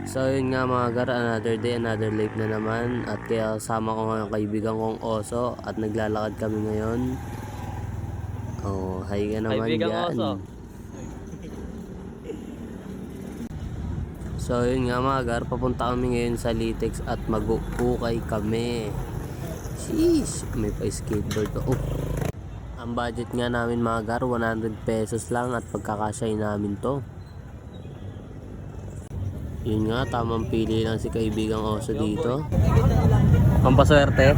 So yun nga mga gar, another day, another life na naman. At kaya sama ko nga ang kaibigan kong Oso at naglalakad kami ngayon. Oh, hi ka naman Kaibigang dyan. Oso. So yun nga mga gar, papunta kami ngayon sa Litex at mag-ukay kami. Sheesh, may pa-skateboard to. Oh. Ang budget nga namin mga gar, 100 pesos lang at pagkakasya namin to. Yun nga, tamang pili lang si kaibigang Oso dito. Pampaswerte.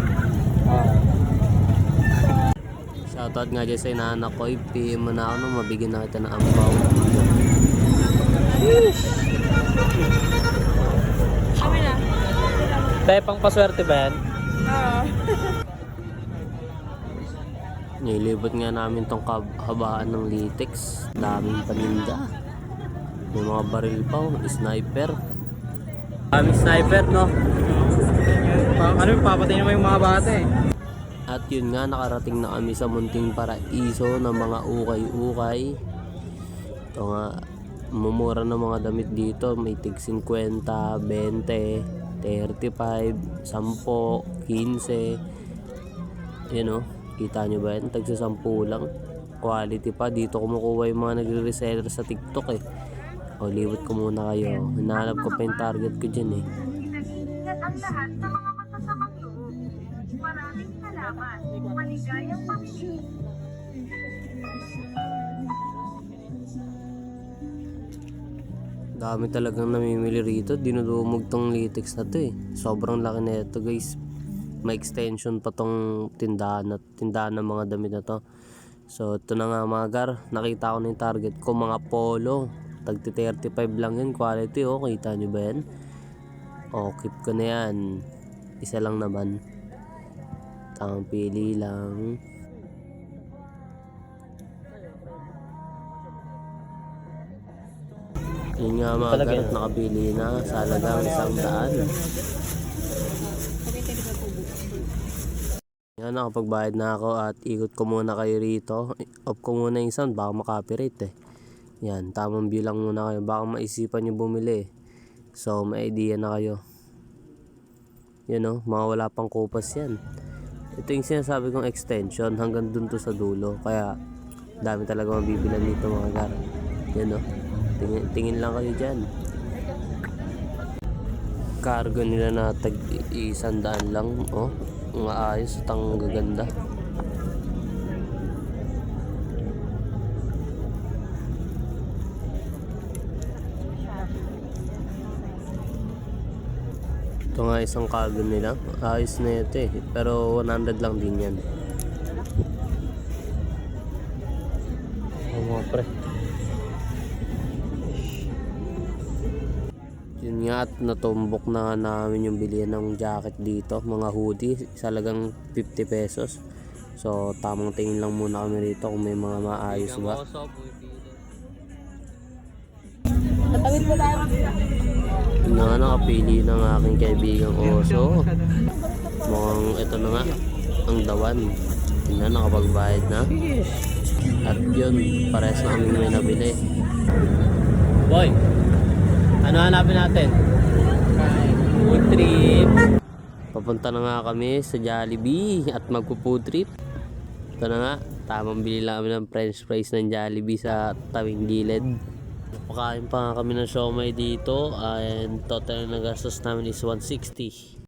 Shoutout nga dyan sa inaanak ko. PM mo na ako nung mabigyan na kita ng ampaw. Kami na. Tayo pang paswerte ba yan? Oo. Nilibot nga namin tong habaan ng Litex. Daming paninda. May mga baril pa, sniper. Daming sniper, no? Ano yung papatay naman yung mga bata eh? At yun nga, nakarating na kami sa munting paraiso ng mga ukay-ukay. Ito nga, mumura ng mga damit dito. May tig 50, 20, 35, 10, 15. Yan o, kita nyo ba yan? Tagsa 10 lang. Quality pa. Dito kumukuha yung mga nagre-reseller sa TikTok eh. O, libot ko muna kayo. Hinahanap ko pa yung target ko dyan eh. Ingat ang lahat sa mga masasamang loob. Maraming salamat. Maligayang pamilya. Dami talagang namimili rito. Dinudumog tong Litex na to eh. Sobrang laki na ito guys. May extension pa tong tindahan ng mga damit na to. So ito na nga mga gar. Nakita ko na yung target ko. Mga polo. Tagti 35 lang yan. Quality oh. Kita nyo ba yan? Oh, keep ko na yan. Isa lang naman. Tamang pili lang. Yun nga mga gar, at nakapili na sa halagang 100. Yan, nakapagbayad na ako at ikot ko muna kayo rito. Off ko muna yung sound, baka makapirate eh. Yan, tamang view lang muna kayo. Baka maisipan nyo bumili eh. So, may idea na kayo. Yan o, mga wala pang kupas yan. Ito yung sinasabi kong extension hanggang dun to sa dulo. Kaya, dami talaga mabibilan dito mga gar. Yan o. Tingin lang kayo dyan. Cargo nila na tag-100 lang. Oh, mga ayos at ang gaganda. Ito nga isang cargo nila. Ayos na ito eh. Pero 100 lang din yan. Oh mga pre. Yun nga at natumbok na namin yung bilihan ng jacket dito. Mga hoodie. Salagang 50 pesos. So tamang tingin lang muna kami rito kung may mga maayos ba. Tatawid mo tayo. Yun na nga, nakapili ng aking kaibigang Oso. Mukhang ito na nga ang dawan. Yun na, nakapagbayad na. At yun, pares na kami may nabili. Boy, ano hanapin natin? Food trip. Papunta na nga kami sa Jollibee at magpo-food trip. Ito na nga, tamang bili lang kami ng french fries ng Jollibee sa tawing gilid. Pakain pa nga kami ng siomai dito and total na gastos namin is 160.